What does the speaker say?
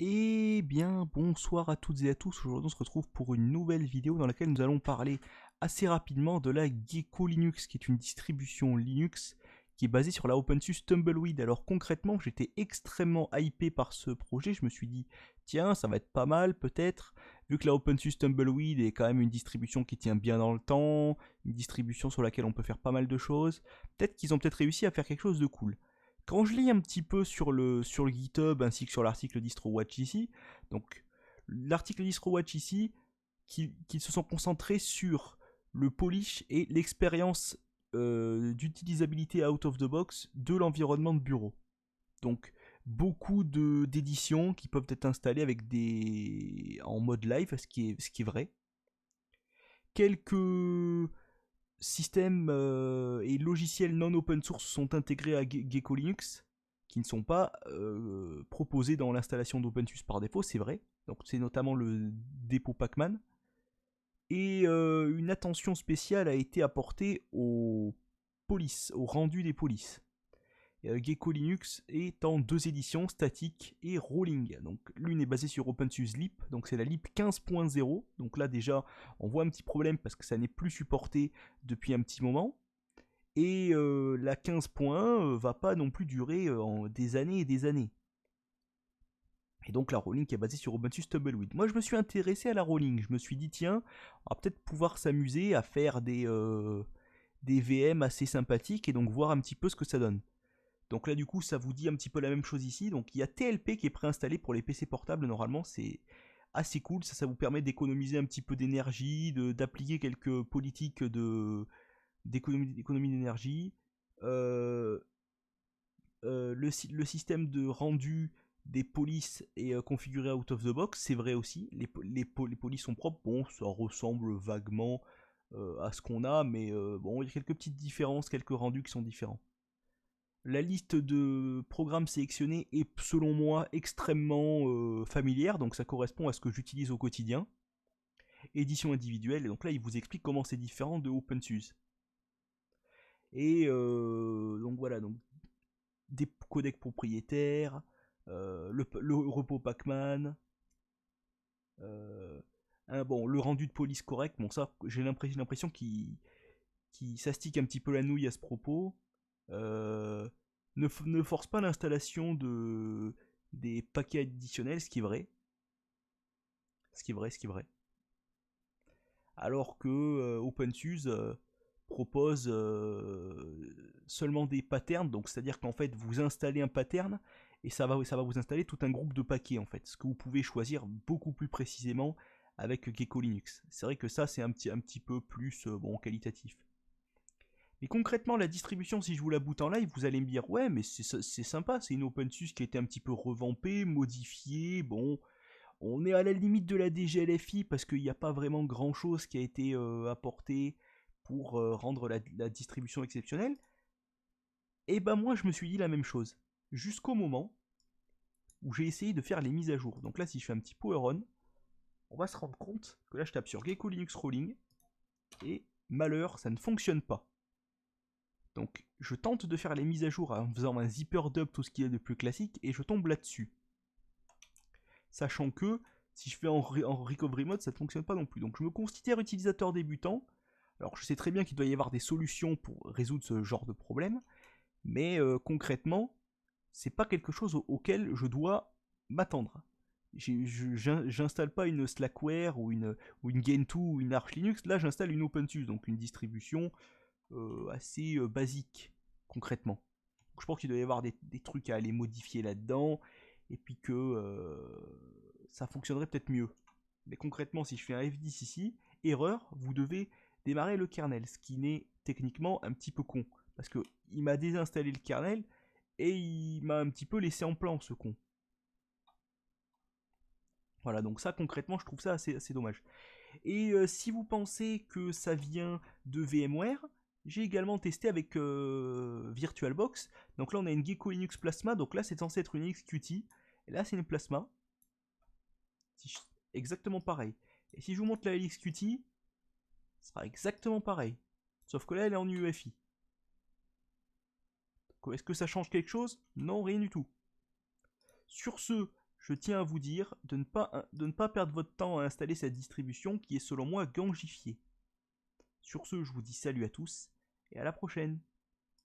Eh bien, bonsoir à toutes et à tous. Aujourd'hui, on se retrouve pour une nouvelle vidéo dans laquelle nous allons parler assez rapidement de la Gecko Linux, qui est une distribution Linux qui est basée sur la OpenSUSE Tumbleweed. Alors concrètement, j'étais extrêmement hypé par ce projet. Je me suis dit, tiens, ça va être pas mal peut-être, vu que la OpenSUSE Tumbleweed est quand même une distribution qui tient bien dans le temps, une distribution sur laquelle on peut faire pas mal de choses. Peut-être qu'ils ont peut-être réussi à faire quelque chose de cool. Quand je lis un petit peu sur le GitHub ainsi que sur l'article DistroWatch ici, donc l'article DistroWatch ici, qu'ils se sont concentrés sur le polish et l'expérience d'utilisabilité out of the box de l'environnement de bureau. Donc beaucoup d'éditions qui peuvent être installées avec en mode live, ce qui est vrai. Quelques systèmes et logiciels non open source sont intégrés à Gecko Linux, qui ne sont pas proposés dans l'installation d'OpenSUSE par défaut, c'est vrai. Donc c'est notamment le dépôt Pacman. Et une attention spéciale a été apportée aux polices, au rendu des polices. Gecko Linux est en deux éditions, statique et rolling. Donc l'une est basée sur OpenSUSE Leap, donc c'est la Leap 15.0. Donc là déjà, on voit un petit problème parce que ça n'est plus supporté depuis un petit moment. Et la 15.1 va pas non plus durer des années et des années. Et donc la rolling qui est basée sur OpenSUSE Tumbleweed. Moi je me suis intéressé à la rolling, je me suis dit tiens, on va peut-être pouvoir s'amuser à faire des VM assez sympathiques et donc voir un petit peu ce que ça donne. Donc là du coup ça vous dit un petit peu la même chose ici. Donc il y a TLP qui est préinstallé pour les PC portables normalement, c'est assez cool, ça vous permet d'économiser un petit peu d'énergie, d'appliquer quelques politiques d'économie d'énergie. Euh, le système de rendu des polices est configuré out of the box, c'est vrai aussi. Les polices sont propres, bon, ça ressemble vaguement à ce qu'on a, mais bon, il y a quelques petites différences, quelques rendus qui sont différents. La liste de programmes sélectionnés est selon moi extrêmement familière, donc ça correspond à ce que j'utilise au quotidien. Édition individuelle, et donc là il vous explique comment c'est différent de OpenSUSE. Et donc voilà, donc des codecs propriétaires, le repos Pacman, bon, le rendu de police correct, bon ça j'ai l'impression qu'il s'astique un petit peu la nouille à ce propos. Euh, ne force pas l'installation des paquets additionnels, ce qui est vrai. Ce qui est vrai. Alors que OpenSUSE propose seulement des patterns, donc c'est-à-dire qu'en fait vous installez un pattern et ça va vous installer tout un groupe de paquets en fait, ce que vous pouvez choisir beaucoup plus précisément avec Gecko Linux. C'est vrai que ça c'est un petit peu plus bon qualitatif. Mais concrètement la distribution, si je vous la boot en live, vous allez me dire ouais mais c'est sympa, c'est une OpenSUSE qui a été un petit peu revampée, modifiée, bon on est à la limite de la DGLFI parce qu'il n'y a pas vraiment grand chose qui a été apporté pour rendre la distribution exceptionnelle. Et ben moi je me suis dit la même chose. Jusqu'au moment où j'ai essayé de faire les mises à jour. Donc là si je fais un petit power on, on va se rendre compte que là je tape sur Gecko Linux Rolling et malheur ça ne fonctionne pas. Donc je tente de faire les mises à jour en faisant un zipper dump, tout ce qui est de plus classique, et je tombe là-dessus. Sachant que si je fais en recovery mode, ça ne fonctionne pas non plus. Donc je me considère utilisateur débutant. Alors je sais très bien qu'il doit y avoir des solutions pour résoudre ce genre de problème, mais concrètement, c'est pas quelque chose auquel je dois m'attendre. J'installe pas une Slackware ou une Gentoo ou une Arch Linux, là j'installe une OpenSUSE, donc une distribution assez basique, concrètement. Donc, je pense qu'il doit y avoir des trucs à aller modifier là-dedans, et puis que ça fonctionnerait peut-être mieux. Mais concrètement, si je fais un F10 ici, erreur, vous devez démarrer le kernel, ce qui n'est techniquement un petit peu con. Parce qu'il m'a désinstallé le kernel, et il m'a un petit peu laissé en plan, ce con. Voilà, donc ça concrètement, je trouve ça assez dommage. Et si vous pensez que ça vient de VMware, j'ai également testé avec VirtualBox. Donc là, on a une Gecko Linux Plasma. Donc là, c'est censé être une XQT. Et là, c'est une Plasma. Exactement pareil. Et si je vous montre la LXQT, ce sera exactement pareil. Sauf que là, elle est en UEFI. Est-ce que ça change quelque chose? Non, rien du tout. Sur ce, je tiens à vous dire de ne pas perdre votre temps à installer cette distribution qui est selon moi gangifiée. Sur ce, je vous dis salut à tous et à la prochaine.